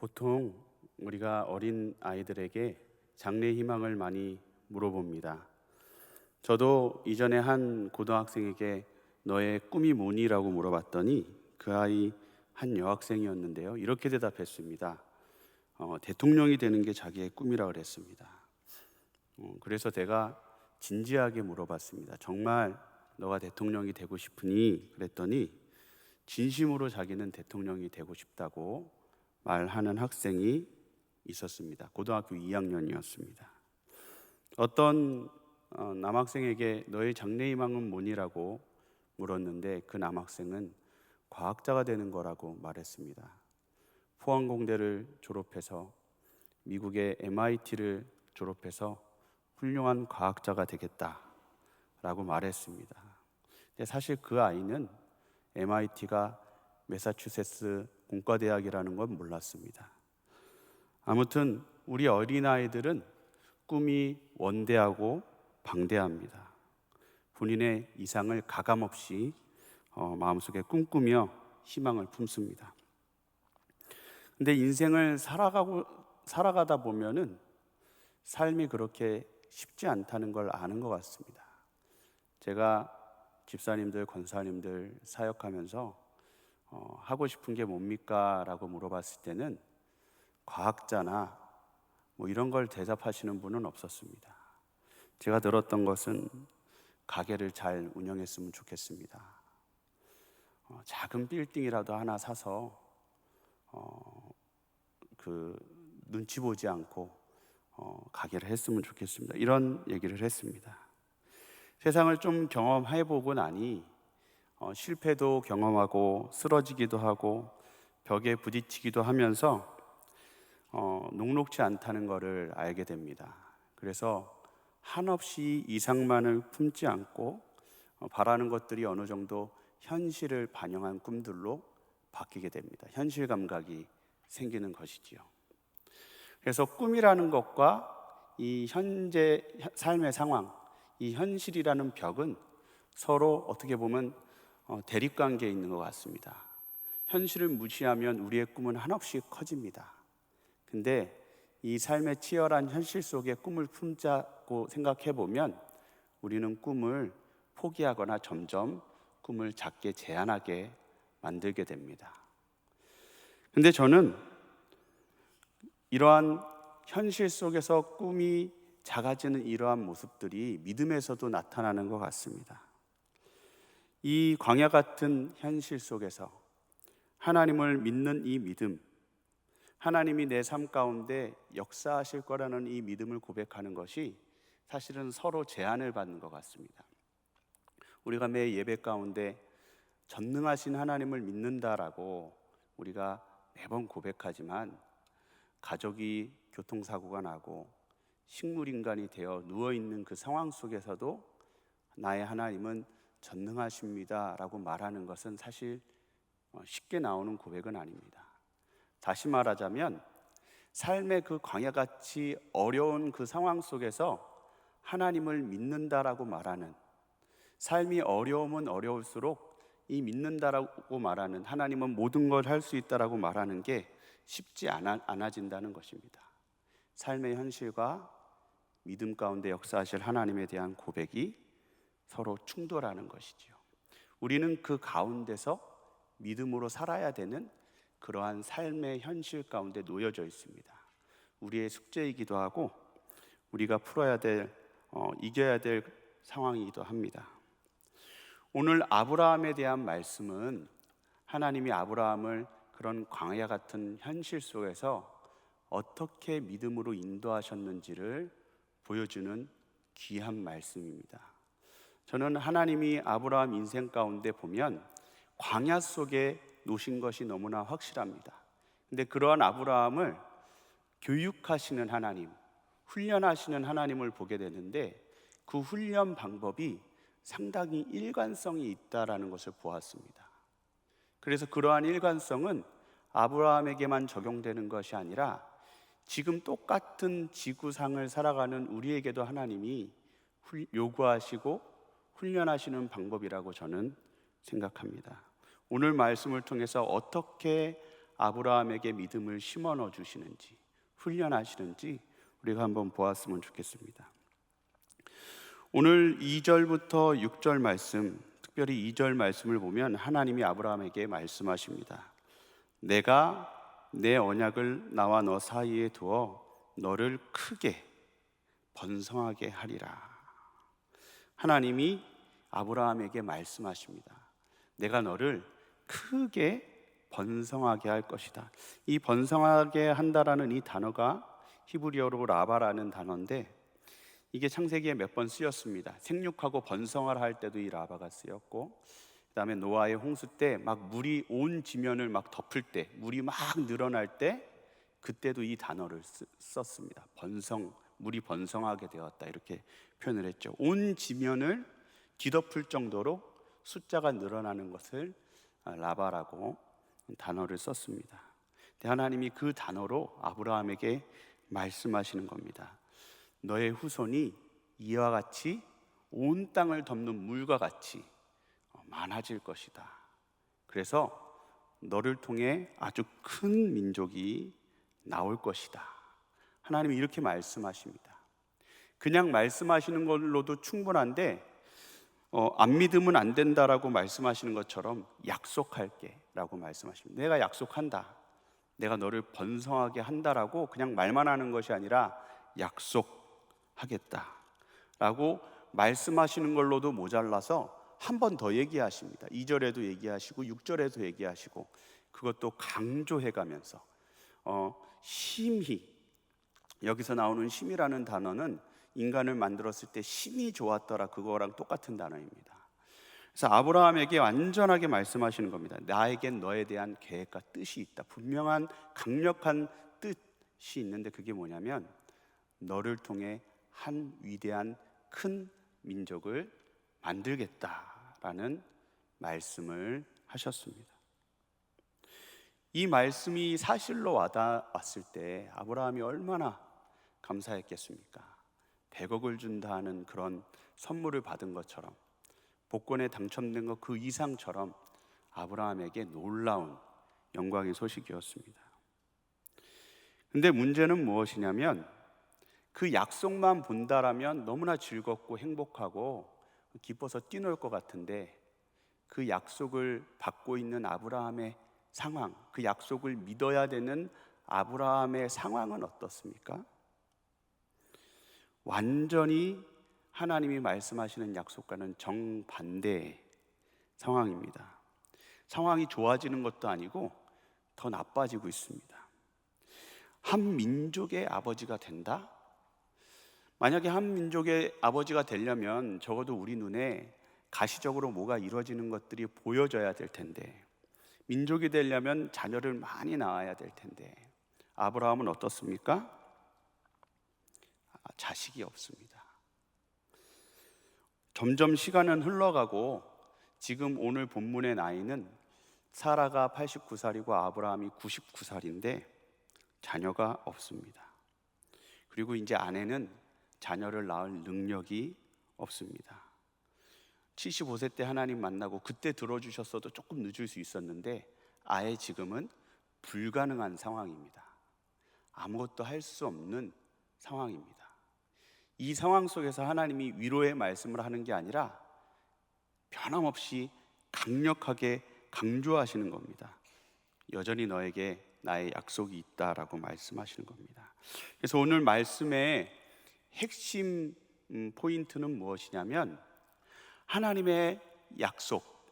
보통 우리가 어린 아이들에게 장래 희망을 많이 물어봅니다. 저도 이전에 한 고등학생에게 너의 꿈이 뭐니라고 물어봤더니 그 아이 한 여학생이었는데요. 이렇게 대답했습니다. 대통령이 되는 게 자기의 꿈이라 그랬습니다. 그래서 제가 진지하게 물어봤습니다. 정말 너가 대통령이 되고 싶으니? 그랬더니 진심으로 자기는 대통령이 되고 싶다고 말하는 학생이 있었습니다. 고등학교 2학년이었습니다. 어떤 남학생에게 너의 장래 희망은 뭐니라고 물었는데 그 남학생은 과학자가 되는 거라고 말했습니다. 포항공대를 졸업해서 미국의 MIT를 졸업해서 훌륭한 과학자가 되겠다라고 말했습니다. 근데 사실 그 아이는 MIT가 매사추세츠 공과대학이라는 건 몰랐습니다. 아무튼 우리 어린아이들은 꿈이 원대하고 방대합니다. 본인의 이상을 가감없이 마음속에 꿈꾸며 희망을 품습니다. 근데 인생을 살아가다 보면은 삶이 그렇게 쉽지 않다는 걸 아는 것 같습니다. 제가 집사님들, 권사님들 사역하면서 하고 싶은 게 뭡니까? 라고 물어봤을 때는 과학자나 뭐 이런 걸 대답하시는 분은 없었습니다. 제가 들었던 것은 가게를 잘 운영했으면 좋겠습니다. 작은 빌딩이라도 하나 사서 그 눈치 보지 않고 가게를 했으면 좋겠습니다. 이런 얘기를 했습니다. 세상을 좀 경험해보고 나니 실패도 경험하고 쓰러지기도 하고 벽에 부딪히기도 하면서 녹록지 않다는 것을 알게 됩니다. 그래서 한없이 이상만을 품지 않고 바라는 것들이 어느 정도 현실을 반영한 꿈들로 바뀌게 됩니다. 현실 감각이 생기는 것이지요. 그래서 꿈이라는 것과 이 현재 삶의 상황, 이 현실이라는 벽은 서로 어떻게 보면 대립관계에 있는 것 같습니다. 현실을 무시하면 우리의 꿈은 한없이 커집니다. 근데 이 삶의 치열한 현실 속에 꿈을 품자고 생각해 보면 우리는 꿈을 포기하거나 점점 꿈을 작게 제한하게 만들게 됩니다. 근데 저는 이러한 현실 속에서 꿈이 작아지는 이러한 모습들이 믿음에서도 나타나는 것 같습니다. 이 광야 같은 현실 속에서 하나님을 믿는 이 믿음, 하나님이 내 삶 가운데 역사하실 거라는 이 믿음을 고백하는 것이 사실은 서로 제한을 받는 것 같습니다. 우리가 매 예배 가운데 전능하신 하나님을 믿는다라고 우리가 매번 고백하지만 가족이 교통사고가 나고 식물인간이 되어 누워있는 그 상황 속에서도 나의 하나님은 전능하십니다 라고 말하는 것은 사실 쉽게 나오는 고백은 아닙니다. 다시 말하자면 삶의 그 광야같이 어려운 그 상황 속에서 하나님을 믿는다라고 말하는, 삶이 어려우면 어려울수록 이 믿는다라고 말하는, 하나님은 모든 걸 할 수 있다라고 말하는 게 쉽지 않아진다는 것입니다. 삶의 현실과 믿음 가운데 역사하실 하나님에 대한 고백이 서로 충돌하는 것이지요. 우리는 그 가운데서 믿음으로 살아야 되는 그러한 삶의 현실 가운데 놓여져 있습니다. 우리의 숙제이기도 하고 우리가 풀어야 될, 이겨야 될 상황이기도 합니다. 오늘 아브라함에 대한 말씀은 하나님이 아브라함을 그런 광야 같은 현실 속에서 어떻게 믿음으로 인도하셨는지를 보여주는 귀한 말씀입니다. 저는 하나님이 아브라함 인생 가운데 보면 광야 속에 놓으신 것이 너무나 확실합니다. 근데 그러한 아브라함을 교육하시는 하나님, 훈련하시는 하나님을 보게 되는데 그 훈련 방법이 상당히 일관성이 있다라는 것을 보았습니다. 그래서 그러한 일관성은 아브라함에게만 적용되는 것이 아니라 지금 똑같은 지구상을 살아가는 우리에게도 하나님이 요구하시고 훈련하시는 방법이라고 저는 생각합니다. 오늘 말씀을 통해서 어떻게 아브라함에게 믿음을 심어 넣어 주시는지, 훈련하시는지 우리가 한번 보았으면 좋겠습니다. 오늘 2절부터 6절 말씀, 특별히 2절 말씀을 보면 하나님이 아브라함에게 말씀하십니다. 내가 내 언약을 나와 너 사이에 두어 너를 크게 번성하게 하리라. 하나님이 아브라함에게 말씀하십니다. 내가 너를 크게 번성하게 할 것이다. 이 번성하게 한다라는 이 단어가 히브리어로 라바라는 단어인데, 이게 창세기에 몇 번 쓰였습니다. 생육하고 번성하라 할 때도 이 라바가 쓰였고, 그 다음에 노아의 홍수 때 막 물이 온 지면을 막 덮을 때, 물이 막 늘어날 때, 그때도 이 단어를 썼습니다. 물이 번성하게 되었다, 이렇게 표현을 했죠. 온 지면을 뒤덮을 정도로 숫자가 늘어나는 것을 라바라고 단어를 썼습니다. 하나님이 그 단어로 아브라함에게 말씀하시는 겁니다. 너의 후손이 이와 같이 온 땅을 덮는 물과 같이 많아질 것이다. 그래서 너를 통해 아주 큰 민족이 나올 것이다. 하나님이 이렇게 말씀하십니다. 그냥 말씀하시는 걸로도 충분한데 안 믿으면 안 된다라고 말씀하시는 것처럼 약속할게 라고 말씀하십니다. 내가 약속한다, 내가 너를 번성하게 한다라고 그냥 말만 하는 것이 아니라 약속하겠다 라고 말씀하시는 걸로도 모자라서 한 번 더 얘기하십니다. 2절에도 얘기하시고 6절에도 얘기하시고, 그것도 강조해가면서 심히, 여기서 나오는 심이라는 단어는 인간을 만들었을 때 심이 좋았더라, 그거랑 똑같은 단어입니다. 그래서 아브라함에게 완전하게 말씀하시는 겁니다. 나에겐 너에 대한 계획과 뜻이 있다. 분명한 강력한 뜻이 있는데, 그게 뭐냐면 너를 통해 한 위대한 큰 민족을 만들겠다라는 말씀을 하셨습니다. 이 말씀이 사실로 와닿았을 때 아브라함이 얼마나 감사했겠습니까? 100억을 준다는 그런 선물을 받은 것처럼, 복권에 당첨된 것 그 이상처럼 아브라함에게 놀라운 영광의 소식이었습니다. 근데 문제는 무엇이냐면, 그 약속만 본다라면 너무나 즐겁고 행복하고 기뻐서 뛰놀 것 같은데, 그 약속을 받고 있는 아브라함의 상황, 그 약속을 믿어야 되는 아브라함의 상황은 어떻습니까? 완전히 하나님이 말씀하시는 약속과는 정반대의 상황입니다. 상황이 좋아지는 것도 아니고 더 나빠지고 있습니다. 한 민족의 아버지가 된다? 만약에 한 민족의 아버지가 되려면 적어도 우리 눈에 가시적으로 뭐가 이루어지는 것들이 보여져야 될 텐데, 민족이 되려면 자녀를 많이 낳아야 될 텐데, 아브라함은 어떻습니까? 자식이 없습니다. 점점 시간은 흘러가고 지금 오늘 본문의 나이는 사라가 89살이고 아브라함이 99살인데 자녀가 없습니다. 그리고 이제 아내는 자녀를 낳을 능력이 없습니다. 75세 때 하나님 만나고 그때 들어주셨어도 조금 늦을 수 있었는데 아예 지금은 불가능한 상황입니다. 아무것도 할 수 없는 상황입니다. 이 상황 속에서 하나님이 위로의 말씀을 하는 게 아니라 변함없이 강력하게 강조하시는 겁니다. 여전히 너에게 나의 약속이 있다라고 말씀하시는 겁니다. 그래서 오늘 말씀의 핵심 포인트는 무엇이냐면, 하나님의 약속,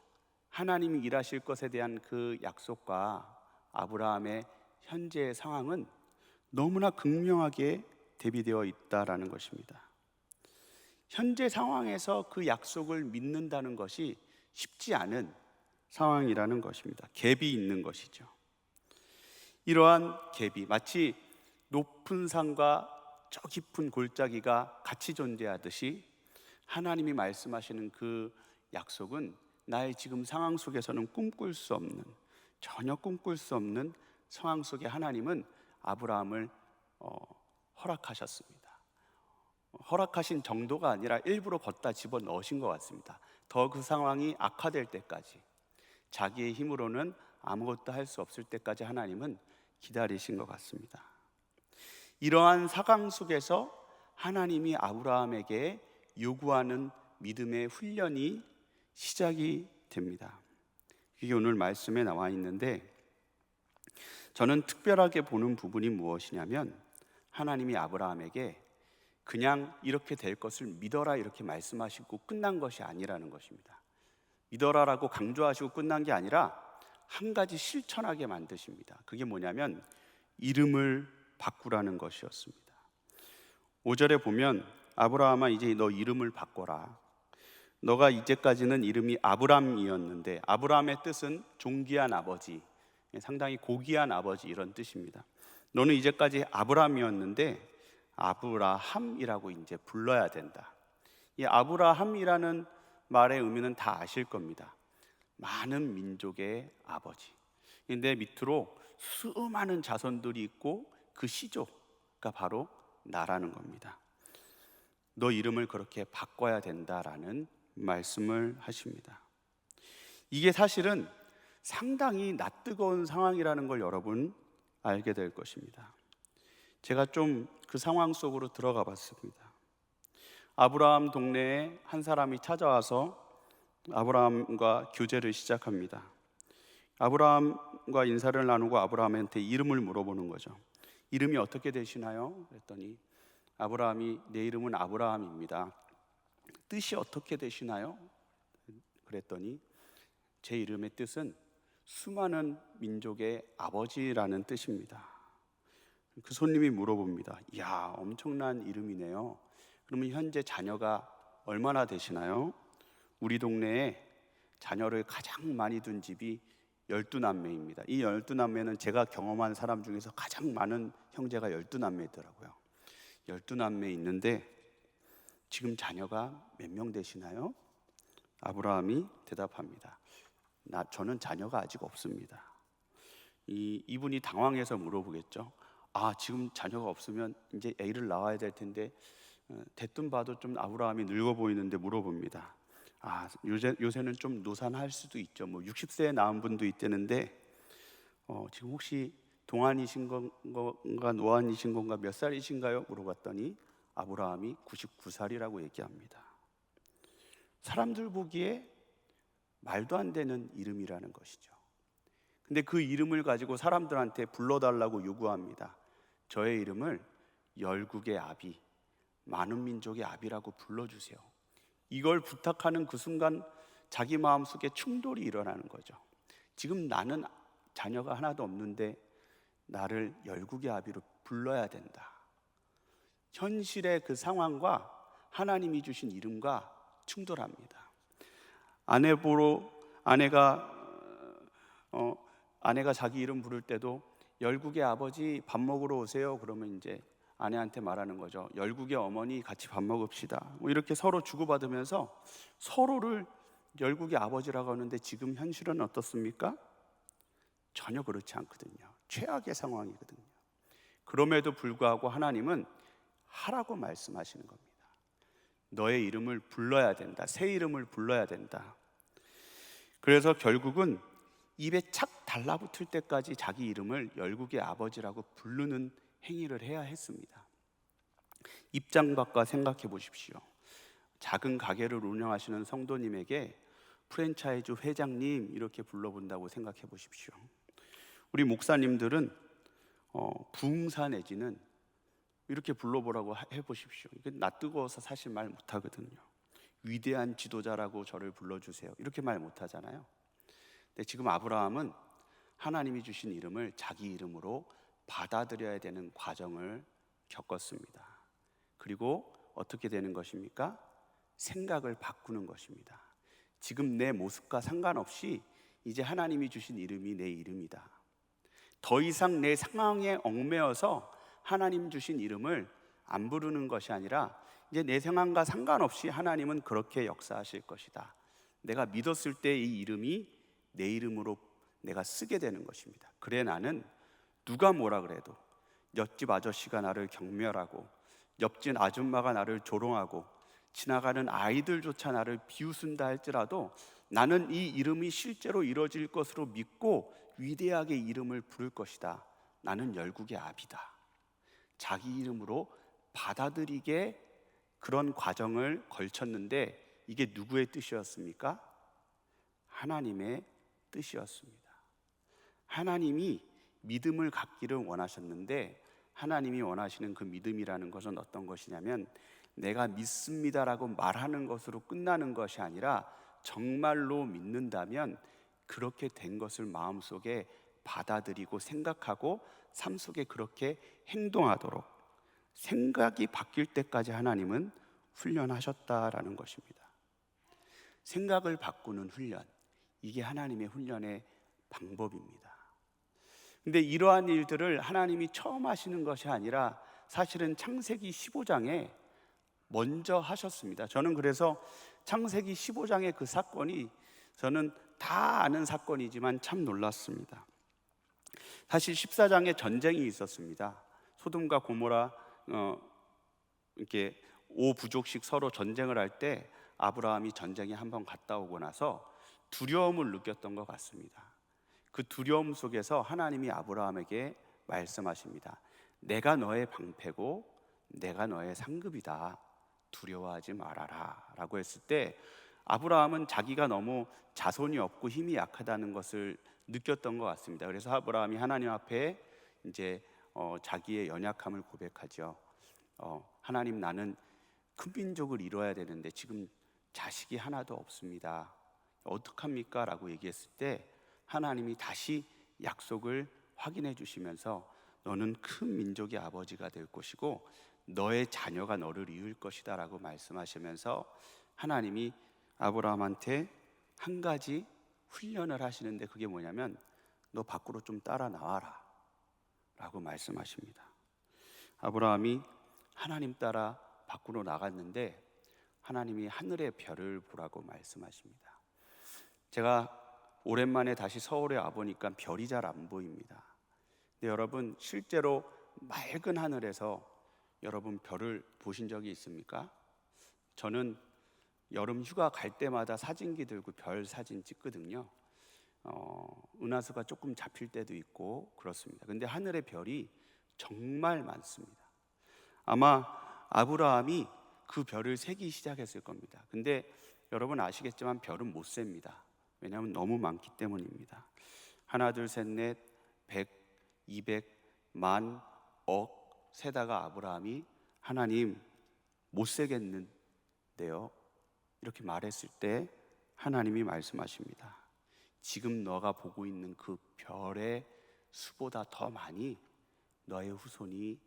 하나님이 일하실 것에 대한 그 약속과 아브라함의 현재의 상황은 너무나 극명하게 대비되어 있다라는 것입니다. 현재 상황에서 그 약속을 믿는다는 것이 쉽지 않은 상황이라는 것입니다. 갭이 있는 것이죠. 이러한 갭이 마치 높은 산과 저 깊은 골짜기가 같이 존재하듯이, 하나님이 말씀하시는 그 약속은 나의 지금 상황 속에서는 꿈꿀 수 없는, 전혀 꿈꿀 수 없는 상황 속에 하나님은 아브라함을 허락하셨습니다. 허락하신 정도가 아니라 일부러 걷다 집어넣으신 것 같습니다. 더 그 상황이 악화될 때까지 자기의 힘으로는 아무것도 할 수 없을 때까지 하나님은 기다리신 것 같습니다. 이러한 상황 속에서 하나님이 아브라함에게 요구하는 믿음의 훈련이 시작이 됩니다. 이게 오늘 말씀에 나와 있는데, 저는 특별하게 보는 부분이 무엇이냐면, 하나님이 아브라함에게 그냥 이렇게 될 것을 믿어라 이렇게 말씀하시고 끝난 것이 아니라는 것입니다. 믿어라라고 강조하시고 끝난 게 아니라 한 가지 실천하게 만드십니다. 그게 뭐냐면 이름을 바꾸라는 것이었습니다. 5절에 보면 아브라함아 이제 너 이름을 바꿔라. 너가 이제까지는 이름이 아브람이었는데, 아브라함의 뜻은 존귀한 아버지, 상당히 고귀한 아버지 이런 뜻입니다. 너는 이제까지 아브람이었는데 아브라함이라고 이제 불러야 된다. 이 아브라함이라는 말의 의미는 다 아실 겁니다. 많은 민족의 아버지. 내 밑으로 수많은 자손들이 있고 그 시조가 바로 나라는 겁니다. 너 이름을 그렇게 바꿔야 된다라는 말씀을 하십니다. 이게 사실은 상당히 낯뜨거운 상황이라는 걸 여러분 알게 될 것입니다. 제가 좀 그 상황 속으로 들어가 봤습니다. 아브라함 동네에 한 사람이 찾아와서 아브라함과 교제를 시작합니다. 아브라함과 인사를 나누고 아브라함한테 이름을 물어보는 거죠. 이름이 어떻게 되시나요? 그랬더니 아브라함이 내 이름은 아브라함입니다. 뜻이 어떻게 되시나요? 그랬더니 제 이름의 뜻은 수많은 민족의 아버지라는 뜻입니다. 그 손님이 물어봅니다. 이야, 엄청난 이름이네요. 그러면 현재 자녀가 얼마나 되시나요? 우리 동네에 자녀를 가장 많이 둔 집이 12남매입니다. 이 12남매는 제가 경험한 사람 중에서 가장 많은 형제가 12남매더라고요. 12남매 있는데 지금 자녀가 몇 명 되시나요? 아브라함이 대답합니다. 저는 자녀가 아직 없습니다. 이분이 당황해서 물어보겠죠. 지금 자녀가 없으면 이제 애를 낳아야 될 텐데 대뜸 봐도 좀 아브라함이 늙어 보이는데 물어봅니다. 요새는 좀 노산할 수도 있죠. 60세에 낳은 분도 있다는데 지금 혹시 동안이신 건가 노안이신 건가 몇 살이신가요? 물어봤더니 아브라함이 99살이라고 얘기합니다. 사람들 보기에 말도 안 되는 이름이라는 것이죠. 근데 그 이름을 가지고 사람들한테 불러달라고 요구합니다. 저의 이름을 열국의 아비, 많은 민족의 아비라고 불러주세요. 이걸 부탁하는 그 순간 자기 마음속에 충돌이 일어나는 거죠. 지금 나는 자녀가 하나도 없는데 나를 열국의 아비로 불러야 된다. 현실의 그 상황과 하나님이 주신 이름과 충돌합니다. 아내가 자기 이름 부를 때도 열국의 아버지 밥 먹으러 오세요. 그러면 이제 아내한테 말하는 거죠. 열국의 어머니 같이 밥 먹읍시다. 이렇게 서로 주고받으면서 서로를 열국의 아버지라고 하는데 지금 현실은 어떻습니까? 전혀 그렇지 않거든요. 최악의 상황이거든요. 그럼에도 불구하고 하나님은 하라고 말씀하시는 겁니다. 너의 이름을 불러야 된다. 새 이름을 불러야 된다. 그래서 결국은 입에 착 달라붙을 때까지 자기 이름을 열국의 아버지라고 부르는 행위를 해야 했습니다. 입장 바꿔 생각해 보십시오. 작은 가게를 운영하시는 성도님에게 프랜차이즈 회장님 이렇게 불러본다고 생각해 보십시오. 우리 목사님들은 부흥사 내지는 이렇게 불러보라고 해보십시오. 이게 낯뜨거워서 사실 말 못하거든요. 위대한 지도자라고 저를 불러주세요 이렇게 말 못하잖아요. 근데 지금 아브라함은 하나님이 주신 이름을 자기 이름으로 받아들여야 되는 과정을 겪었습니다. 그리고 어떻게 되는 것입니까? 생각을 바꾸는 것입니다. 지금 내 모습과 상관없이 이제 하나님이 주신 이름이 내 이름이다. 더 이상 내 상황에 얽매여서 하나님 주신 이름을 안 부르는 것이 아니라 이제 내 상황과 상관없이 하나님은 그렇게 역사하실 것이다. 내가 믿었을 때 이 이름이 내 이름으로 내가 쓰게 되는 것입니다. 그래 나는 누가 뭐라 그래도 옆집 아저씨가 나를 경멸하고 옆집 아줌마가 나를 조롱하고 지나가는 아이들조차 나를 비웃는다 할지라도 나는 이 이름이 실제로 이루어질 것으로 믿고 위대하게 이름을 부를 것이다. 나는 열국의 아비다. 자기 이름으로 받아들이게 그런 과정을 걸쳤는데 이게 누구의 뜻이었습니까? 하나님의 뜻이었습니다. 하나님이 믿음을 갖기를 원하셨는데 하나님이 원하시는 그 믿음이라는 것은 어떤 것이냐면 내가 믿습니다라고 말하는 것으로 끝나는 것이 아니라 정말로 믿는다면 그렇게 된 것을 마음속에 받아들이고 생각하고 삶 속에 그렇게 행동하도록 생각이 바뀔 때까지 하나님은 훈련하셨다라는 것입니다. 생각을 바꾸는 훈련, 이게 하나님의 훈련의 방법입니다. 근데 이러한 일들을 하나님이 처음 하시는 것이 아니라 사실은 창세기 15장에 먼저 하셨습니다. 저는 그래서 창세기 15장의 그 사건이 저는 다 아는 사건이지만 참 놀랐습니다. 사실 14장에 전쟁이 있었습니다. 소돔과 고모라 이렇게 5부족씩 서로 전쟁을 할 때 아브라함이 전쟁에 한번 갔다 오고 나서 두려움을 느꼈던 것 같습니다. 그 두려움 속에서 하나님이 아브라함에게 말씀하십니다. 내가 너의 방패고 내가 너의 상급이다. 두려워하지 말아라 라고 했을 때 아브라함은 자기가 너무 자손이 없고 힘이 약하다는 것을 느꼈던 것 같습니다. 그래서 아브라함이 하나님 앞에 이제 자기의 연약함을 고백하죠. 하나님, 나는 큰 민족을 이뤄야 되는데 지금 자식이 하나도 없습니다. 어떡합니까? 라고 얘기했을 때 하나님이 다시 약속을 확인해 주시면서 너는 큰 민족의 아버지가 될 것이고 너의 자녀가 너를 이을 것이다 라고 말씀하시면서 하나님이 아브라함한테 한 가지 훈련을 하시는데 그게 뭐냐면 너 밖으로 좀 따라 나와라 라고 말씀하십니다. 아브라함이 하나님 따라 밖으로 나갔는데 하나님이 하늘의 별을 보라고 말씀하십니다. 제가 오랜만에 다시 서울에 와보니까 별이 잘 안 보입니다. 근데 여러분 실제로 맑은 하늘에서 여러분 별을 보신 적이 있습니까? 저는 여름 휴가 갈 때마다 사진기 들고 별 사진 찍거든요. 은하수가 조금 잡힐 때도 있고 그렇습니다. 근데 하늘의 별이 정말 많습니다. 아마 아브라함이 그 별을 세기 시작했을 겁니다. 근데 여러분 아시겠지만 별은 못 셉니다. 왜냐하면 너무 많기 때문입니다. 하나, 둘, 셋, 넷, 100, 200, 만, 억 세다가 아브라함이 하나님 못 세겠는데요 이렇게 말했을 때 하나님이 말씀하십니다. 지금 너가 보고 있는 그 별의 수보다 더 많이 너의 후손이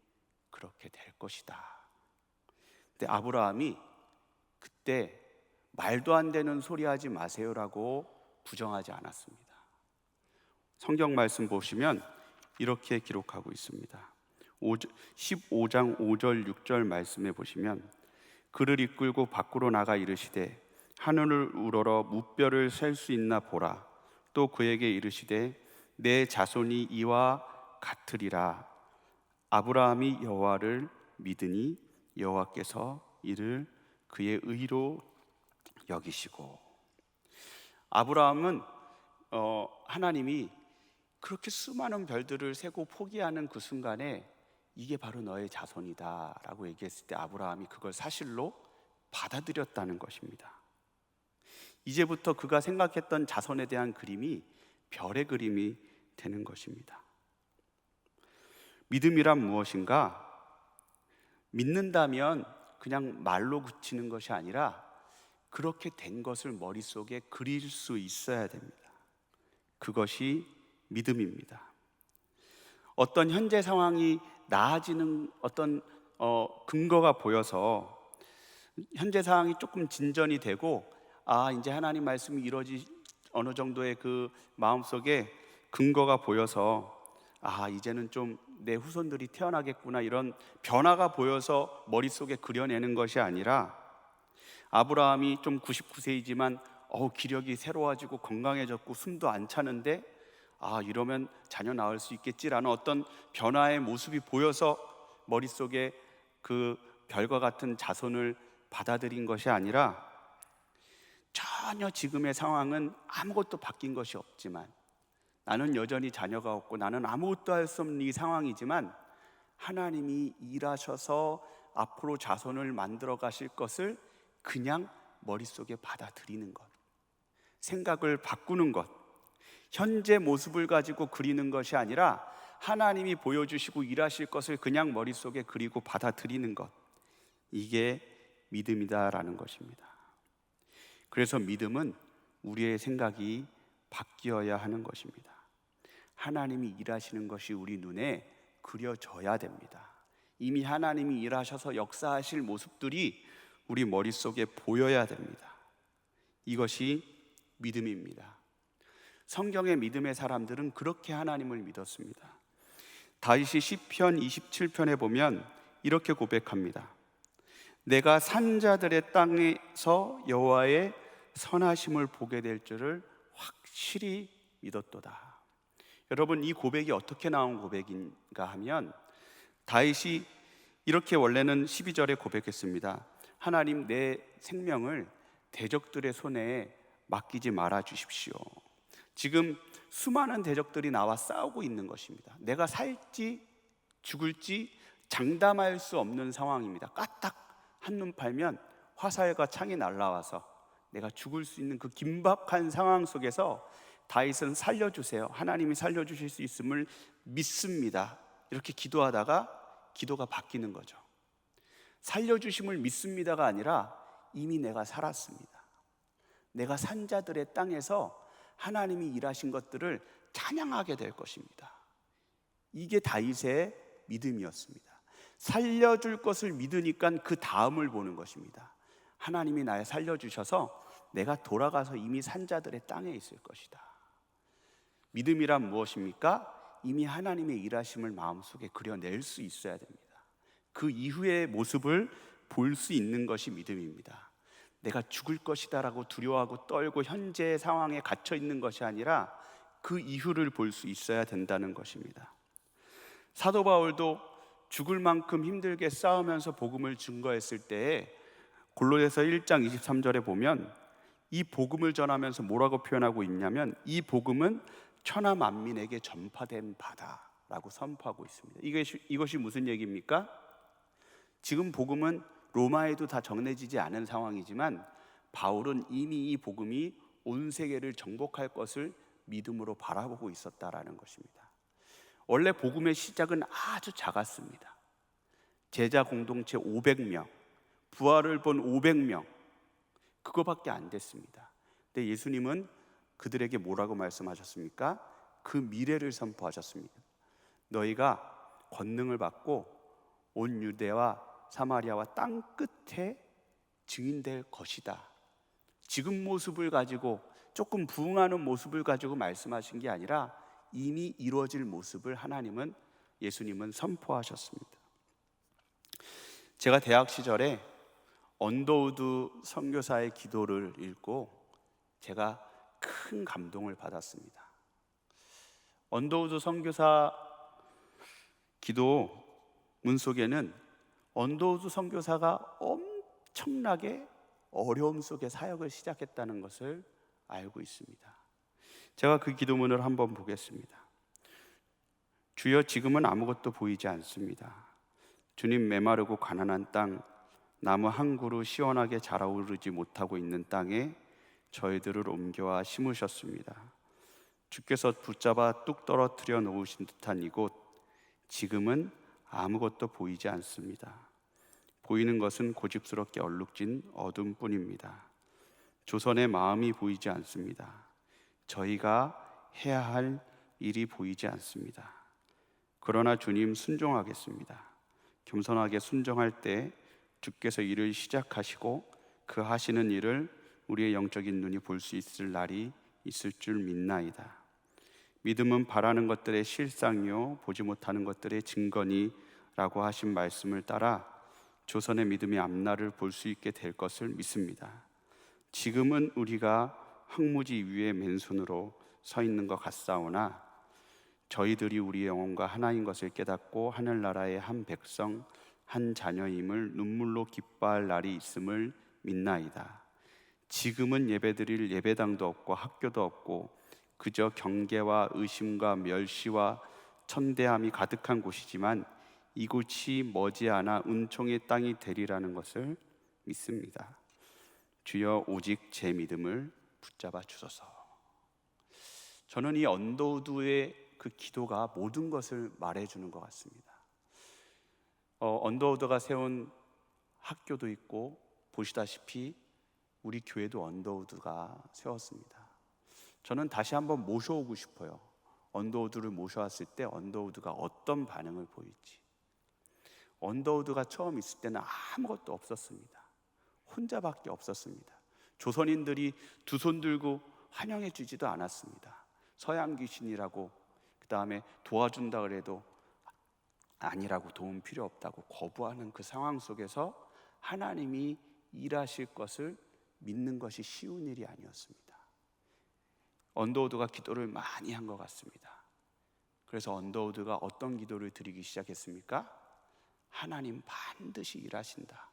그렇게 될 것이다. 근데 아브라함이 그때 말도 안 되는 소리 하지 마세요라고 부정하지 않았습니다. 성경 말씀 보시면 이렇게 기록하고 있습니다. 15장 5절 6절 말씀에 보시면 그를 이끌고 밖으로 나가 이르시되 하늘을 우러러 무뼈를 셀 수 있나 보라. 또 그에게 이르시되 내 자손이 이와 같으리라. 아브라함이 여호와를 믿으니 여호와께서 이를 그의 의로 여기시고. 아브라함은 하나님이 그렇게 수많은 별들을 세고 포기하는 그 순간에 이게 바로 너의 자손이다 라고 얘기했을 때 아브라함이 그걸 사실로 받아들였다는 것입니다. 이제부터 그가 생각했던 자손에 대한 그림이 별의 그림이 되는 것입니다. 믿음이란 무엇인가? 믿는다면 그냥 말로 그치는 것이 아니라 그렇게 된 것을 머릿속에 그릴 수 있어야 됩니다. 그것이 믿음입니다. 어떤 현재 상황이 나아지는 어떤 근거가 보여서 현재 상황이 조금 진전이 되고 이제 하나님 말씀이 이루어지 어느 정도의 그 마음속에 근거가 보여서 이제는 좀 내 후손들이 태어나겠구나 이런 변화가 보여서 머릿속에 그려내는 것이 아니라 아브라함이 좀 99세이지만 기력이 새로워지고 건강해졌고 숨도 안 차는데 이러면 자녀 낳을 수 있겠지라는 어떤 변화의 모습이 보여서 머릿속에 그 별과 같은 자손을 받아들인 것이 아니라 전혀 지금의 상황은 아무것도 바뀐 것이 없지만, 나는 여전히 자녀가 없고 나는 아무것도 할 수 없는 이 상황이지만, 하나님이 일하셔서 앞으로 자손을 만들어 가실 것을 그냥 머릿속에 받아들이는 것, 생각을 바꾸는 것, 현재 모습을 가지고 그리는 것이 아니라 하나님이 보여주시고 일하실 것을 그냥 머릿속에 그리고 받아들이는 것, 이게 믿음이다라는 것입니다. 그래서 믿음은 우리의 생각이 바뀌어야 하는 것입니다. 하나님이 일하시는 것이 우리 눈에 그려져야 됩니다. 이미 하나님이 일하셔서 역사하실 모습들이 우리 머릿속에 보여야 됩니다. 이것이 믿음입니다. 성경의 믿음의 사람들은 그렇게 하나님을 믿었습니다. 다윗이 시편 27편에 보면 이렇게 고백합니다. 내가 산자들의 땅에서 여호와의 선하심을 보게 될 줄을 확실히 믿었도다. 여러분, 이 고백이 어떻게 나온 고백인가 하면, 다윗이 이렇게 원래는 12절에 고백했습니다. 하나님, 내 생명을 대적들의 손에 맡기지 말아 주십시오. 지금 수많은 대적들이 나와 싸우고 있는 것입니다. 내가 살지 죽을지 장담할 수 없는 상황입니다. 까딱 한눈 팔면 화살과 창이 날라와서 내가 죽을 수 있는 그 긴박한 상황 속에서 다윗은 살려주세요, 하나님이 살려주실 수 있음을 믿습니다, 이렇게 기도하다가 기도가 바뀌는 거죠. 살려주심을 믿습니다가 아니라 이미 내가 살았습니다. 내가 산자들의 땅에서 하나님이 일하신 것들을 찬양하게 될 것입니다. 이게 다윗의 믿음이었습니다. 살려줄 것을 믿으니까 그 다음을 보는 것입니다. 하나님이 나를 살려주셔서 내가 돌아가서 이미 산자들의 땅에 있을 것이다. 믿음이란 무엇입니까? 이미 하나님의 일하심을 마음속에 그려낼 수 있어야 됩니다. 그 이후의 모습을 볼 수 있는 것이 믿음입니다. 내가 죽을 것이다 라고 두려워하고 떨고 현재의 상황에 갇혀 있는 것이 아니라 그 이후를 볼 수 있어야 된다는 것입니다. 사도 바울도 죽을 만큼 힘들게 싸우면서 복음을 증거했을 때에 골로새서 1장 23절에 보면 이 복음을 전하면서 뭐라고 표현하고 있냐면, 이 복음은 천하 만민에게 전파된 바다라고 선포하고 있습니다. 이것이 무슨 얘기입니까? 지금 복음은 로마에도 다 전해지지 않은 상황이지만 바울은 이미 이 복음이 온 세계를 정복할 것을 믿음으로 바라보고 있었다라는 것입니다. 원래 복음의 시작은 아주 작았습니다. 제자 공동체 500명, 부활을 본 500명, 그거밖에 안 됐습니다. 근데 예수님은 그들에게 뭐라고 말씀하셨습니까? 그 미래를 선포하셨습니다. 너희가 권능을 받고 온 유대와 사마리아와 땅 끝에 증인될 것이다. 지금 모습을 가지고, 조금 부응하는 모습을 가지고 말씀하신 게 아니라 이미 이루어질 모습을 예수님은 선포하셨습니다. 제가 대학 시절에 언더우드 선교사의 기도를 읽고 제가 큰 감동을 받았습니다. 언더우드 선교사 기도 문 속에는 언더우드 선교사가 엄청나게 어려움 속에 사역을 시작했다는 것을 알고 있습니다. 제가 그 기도문을 한번 보겠습니다. 주여, 지금은 아무것도 보이지 않습니다. 주님, 메마르고 가난한 땅, 나무 한 그루 시원하게 자라오르지 못하고 있는 땅에 저희들을 옮겨와 심으셨습니다. 주께서 붙잡아 뚝 떨어뜨려 놓으신 듯한 이곳, 지금은 아무것도 보이지 않습니다. 보이는 것은 고집스럽게 얼룩진 어둠뿐입니다. 조선의 마음이 보이지 않습니다. 저희가 해야 할 일이 보이지 않습니다. 그러나 주님, 순종하겠습니다. 겸손하게 순종할 때 주께서 일을 시작하시고 그 하시는 일을 우리의 영적인 눈이 볼 수 있을 날이 있을 줄 믿나이다. 믿음은 바라는 것들의 실상이요 보지 못하는 것들의 증거니라고 하신 말씀을 따라 조선의 믿음의 앞날을 볼 수 있게 될 것을 믿습니다. 지금은 우리가 황무지 위에 맨손으로 서 있는 것 같사오나 저희들이 우리의 영혼과 하나인 것을 깨닫고 하늘나라의 한 백성, 한 자녀임을 눈물로 기뻐할 날이 있음을 믿나이다. 지금은 예배드릴 예배당도 없고 학교도 없고 그저 경계와 의심과 멸시와 천대함이 가득한 곳이지만 이곳이 머지않아 은총의 땅이 되리라는 것을 믿습니다. 주여 오직 제 믿음을 붙잡아 주소서. 저는 이 언더우드의 그 기도가 모든 것을 말해주는 것 같습니다. 언더우드가 세운 학교도 있고 보시다시피 우리 교회도 언더우드가 세웠습니다. 저는 다시 한번 모셔오고 싶어요. 언더우드를 모셔왔을 때 언더우드가 어떤 반응을 보일지. 언더우드가 처음 있을 때는 아무것도 없었습니다. 혼자밖에 없었습니다. 조선인들이 두 손 들고 환영해 주지도 않았습니다. 서양 귀신이라고, 그 다음에 도와준다 그래도 아니라고, 도움 필요 없다고 거부하는 그 상황 속에서 하나님이 일하실 것을 믿는 것이 쉬운 일이 아니었습니다. 언더우드가 기도를 많이 한 것 같습니다. 그래서 언더우드가 어떤 기도를 드리기 시작했습니까? 하나님 반드시 일하신다.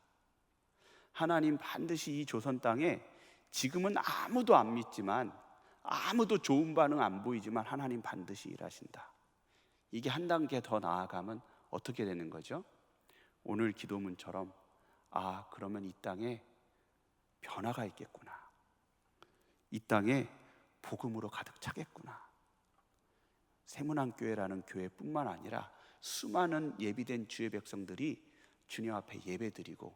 하나님 반드시 이 조선 땅에 지금은 아무도 안 믿지만, 아무도 좋은 반응 안 보이지만 하나님 반드시 일하신다. 이게 한 단계 더 나아가면 어떻게 되는 거죠? 오늘 기도문처럼 그러면 이 땅에 변화가 있겠구나. 이 땅에 복음으로 가득 차겠구나. 세문안교회라는 교회뿐만 아니라 수많은 예비된 주의 백성들이 주님 앞에 예배드리고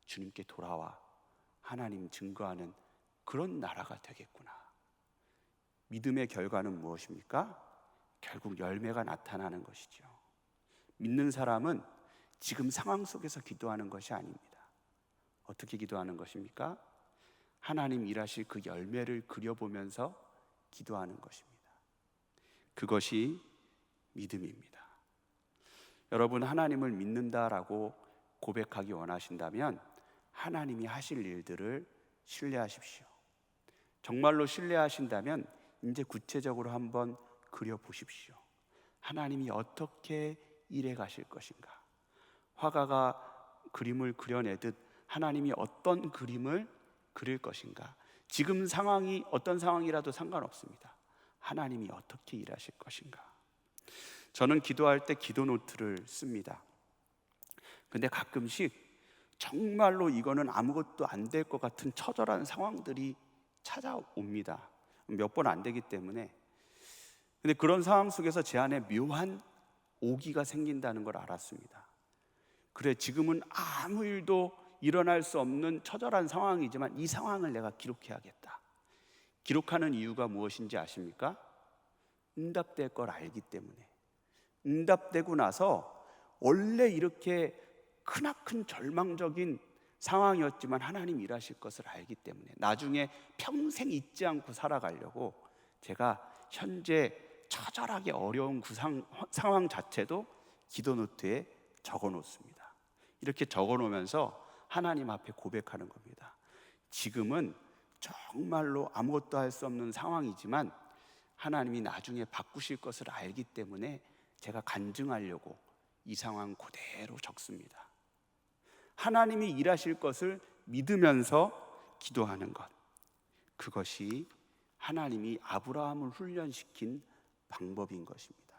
주님께 돌아와 하나님 증거하는 그런 나라가 되겠구나. 믿음의 결과는 무엇입니까? 결국 열매가 나타나는 것이죠. 믿는 사람은 지금 상황 속에서 기도하는 것이 아닙니다. 어떻게 기도하는 것입니까? 하나님 일하실 그 열매를 그려보면서 기도하는 것입니다. 그것이 믿음입니다. 여러분, 하나님을 믿는다라고 고백하기 원하신다면 하나님이 하실 일들을 신뢰하십시오. 정말로 신뢰하신다면 이제 구체적으로 한번 그려보십시오. 하나님이 어떻게 일해 가실 것인가? 화가가 그림을 그려내듯 하나님이 어떤 그림을 그릴 것인가? 지금 상황이 어떤 상황이라도 상관없습니다. 하나님이 어떻게 일하실 것인가? 저는 기도할 때 기도 노트를 씁니다. 근데 가끔씩 정말로 이거는 아무것도 안 될 것 같은 처절한 상황들이 찾아옵니다. 몇 번 안 되기 때문에. 근데 그런 상황 속에서 제 안에 묘한 오기가 생긴다는 걸 알았습니다. 그래, 지금은 아무 일도 일어날 수 없는 처절한 상황이지만 이 상황을 내가 기록해야겠다. 기록하는 이유가 무엇인지 아십니까? 응답될 걸 알기 때문에. 응답되고 나서 원래 이렇게 크나큰 절망적인 상황이었지만 하나님 일하실 것을 알기 때문에 나중에 평생 잊지 않고 살아가려고 제가 현재 처절하게 어려운 그 상황 자체도 기도 노트에 적어 놓습니다. 이렇게 적어 놓으면서 하나님 앞에 고백하는 겁니다. 지금은 정말로 아무것도 할 수 없는 상황이지만 하나님이 나중에 바꾸실 것을 알기 때문에 제가 간증하려고 이 상황 그대로 적습니다. 하나님이 일하실 것을 믿으면서 기도하는 것, 그것이 하나님이 아브라함을 훈련시킨 방법인 것입니다.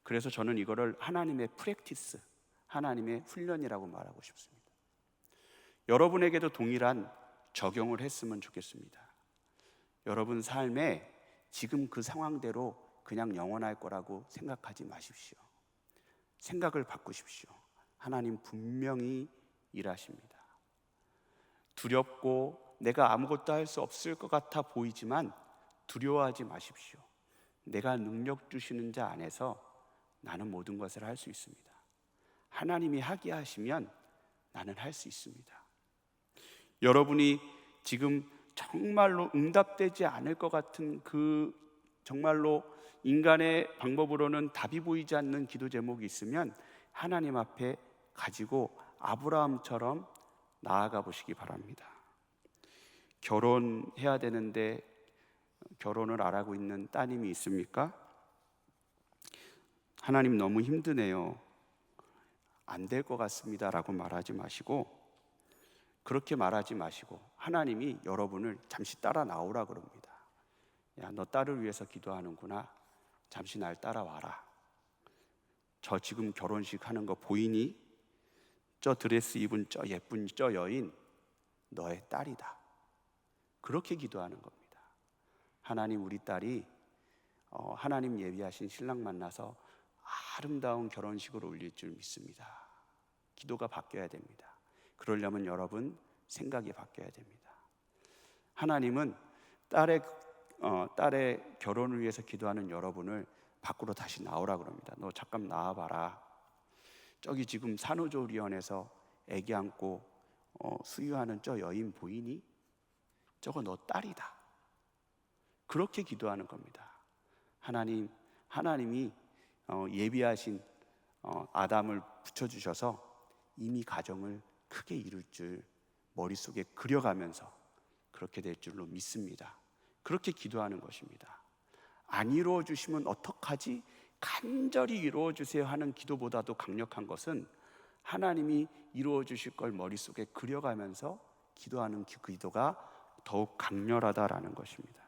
그래서 저는 이거를 하나님의 프랙티스, 하나님의 훈련이라고 말하고 싶습니다. 여러분에게도 동일한 적용을 했으면 좋겠습니다. 여러분 삶에 지금 그 상황대로 그냥 영원할 거라고 생각하지 마십시오. 생각을 바꾸십시오. 하나님 분명히 일하십니다. 두렵고 내가 아무것도 할 수 없을 것 같아 보이지만 두려워하지 마십시오. 내가 능력 주시는 자 안에서 나는 모든 것을 할 수 있습니다. 하나님이 하게 하시면 나는 할 수 있습니다. 여러분이 지금 정말로 응답되지 않을 것 같은 그 정말로 인간의 방법으로는 답이 보이지 않는 기도 제목이 있으면 하나님 앞에 가지고 아브라함처럼 나아가 보시기 바랍니다. 결혼해야 되는데 결혼을 안 하고 있는 따님이 있습니까? 하나님 너무 힘드네요. 안 될 것 같습니다 라고 말하지 마시고, 그렇게 말하지 마시고 하나님이 여러분을 잠시 따라 나오라 그럽니다. 야, 너 딸을 위해서 기도하는구나. 잠시 날 따라와라. 저 지금 결혼식 하는 거 보이니? 저 드레스 입은 저 예쁜 저 여인 너의 딸이다. 그렇게 기도하는 겁니다. 하나님, 우리 딸이 하나님 예비하신 신랑 만나서 아름다운 결혼식을 올릴 줄 믿습니다. 기도가 바뀌어야 됩니다. 그러려면 여러분 생각이 바뀌어야 됩니다. 하나님은 딸의 결혼을 위해서 기도하는 여러분을 밖으로 다시 나오라 그럽니다. 너 잠깐 나와봐라. 저기 지금 산후조리원에서 아기 안고 수유하는 저 여인 보이니? 저거 너 딸이다. 그렇게 기도하는 겁니다. 하나님이 예비하신 아담을 붙여주셔서 이미 가정을 크게 이룰 줄 머릿속에 그려가면서 그렇게 될 줄로 믿습니다. 그렇게 기도하는 것입니다. 안 이루어 주시면 어떡하지? 간절히 이루어 주세요 하는 기도보다도 강력한 것은 하나님이 이루어 주실 걸 머릿속에 그려가면서 기도하는 기도가 더욱 강렬하다라는 것입니다.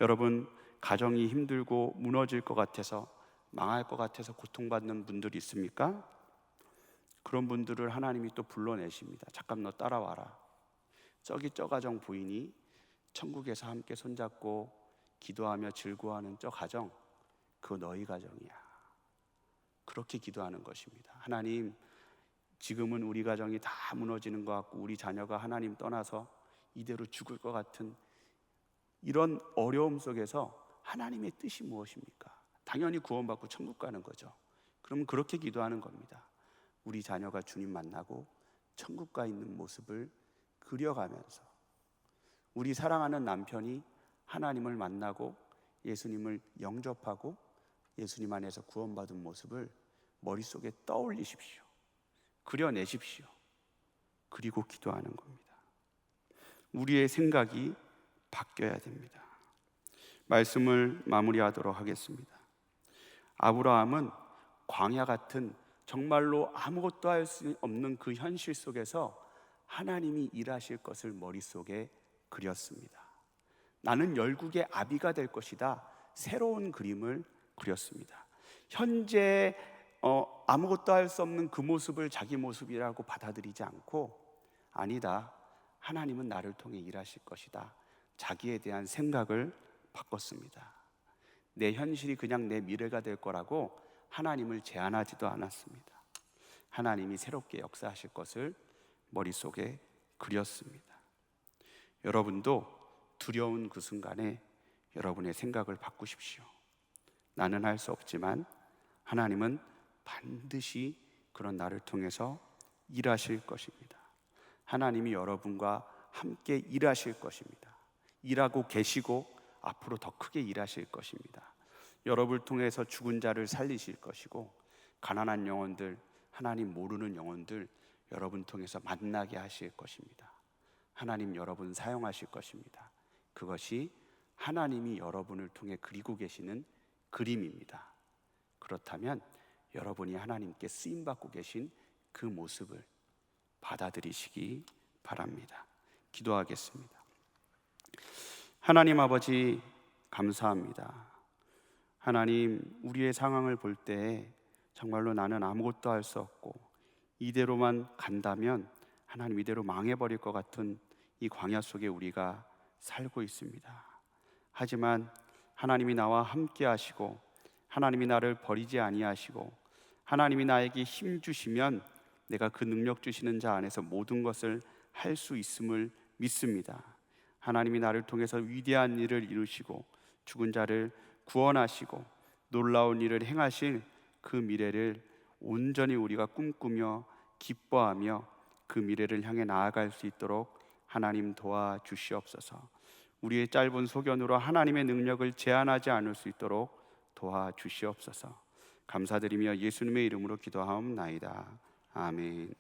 여러분, 가정이 힘들고 무너질 것 같아서, 망할 것 같아서 고통받는 분들이 있습니까? 그런 분들을 하나님이 또 불러내십니다. 잠깐 너 따라와라. 저기 저 가정 보이니? 천국에서 함께 손잡고 기도하며 즐거워하는 저 가정, 그거 너희 가정이야. 그렇게 기도하는 것입니다. 하나님, 지금은 우리 가정이 다 무너지는 것 같고 우리 자녀가 하나님 떠나서 이대로 죽을 것 같은 이런 어려움 속에서 하나님의 뜻이 무엇입니까? 당연히 구원받고 천국 가는 거죠. 그러면 그렇게 기도하는 겁니다. 우리 자녀가 주님 만나고 천국 가 있는 모습을 그려가면서, 우리 사랑하는 남편이 하나님을 만나고 예수님을 영접하고 예수님 안에서 구원받은 모습을 머릿속에 떠올리십시오. 그려내십시오. 그리고 기도하는 겁니다. 우리의 생각이 바뀌어야 됩니다. 말씀을 마무리하도록 하겠습니다. 아브라함은 광야 같은 정말로 아무것도 할 수 없는 그 현실 속에서 하나님이 일하실 것을 머릿속에 그렸습니다. 나는 열국의 아비가 될 것이다. 새로운 그림을 그렸습니다. 현재 아무것도 할 수 없는 그 모습을 자기 모습이라고 받아들이지 않고, 아니다, 하나님은 나를 통해 일하실 것이다. 자기에 대한 생각을 바꿨습니다. 내 현실이 그냥 내 미래가 될 거라고 하나님을 제한하지도 않았습니다. 하나님이 새롭게 역사하실 것을 머릿속에 그렸습니다. 여러분도 두려운 그 순간에 여러분의 생각을 바꾸십시오. 나는 할 수 없지만 하나님은 반드시 그런 나를 통해서 일하실 것입니다. 하나님이 여러분과 함께 일하실 것입니다. 일하고 계시고 앞으로 더 크게 일하실 것입니다. 여러분을 통해서 죽은 자를 살리실 것이고, 가난한 영혼들, 하나님 모르는 영혼들 여러분 통해서 만나게 하실 것입니다. 하나님 여러분 사용하실 것입니다. 그것이 하나님이 여러분을 통해 그리고 계시는 그림입니다. 그렇다면 여러분이 하나님께 쓰임받고 계신 그 모습을 받아들이시기 바랍니다. 기도하겠습니다. 하나님 아버지, 감사합니다. 하나님, 우리의 상황을 볼 때 정말로 나는 아무것도 할 수 없고 이대로만 간다면 하나님 이대로 망해버릴 것 같은 이 광야 속에 우리가 살고 있습니다. 하지만 하나님이 나와 함께 하시고 하나님이 나를 버리지 아니하시고 하나님이 나에게 힘 주시면 내가 그 능력 주시는 자 안에서 모든 것을 할 수 있음을 믿습니다. 하나님이 나를 통해서 위대한 일을 이루시고 죽은 자를 구원하시고 놀라운 일을 행하실 그 미래를 온전히 우리가 꿈꾸며 기뻐하며 그 미래를 향해 나아갈 수 있도록 하나님 도와주시옵소서. 우리의 짧은 소견으로 하나님의 능력을 제한하지 않을 수 있도록 도와주시옵소서. 감사드리며 예수님의 이름으로 기도하옵나이다. 아멘.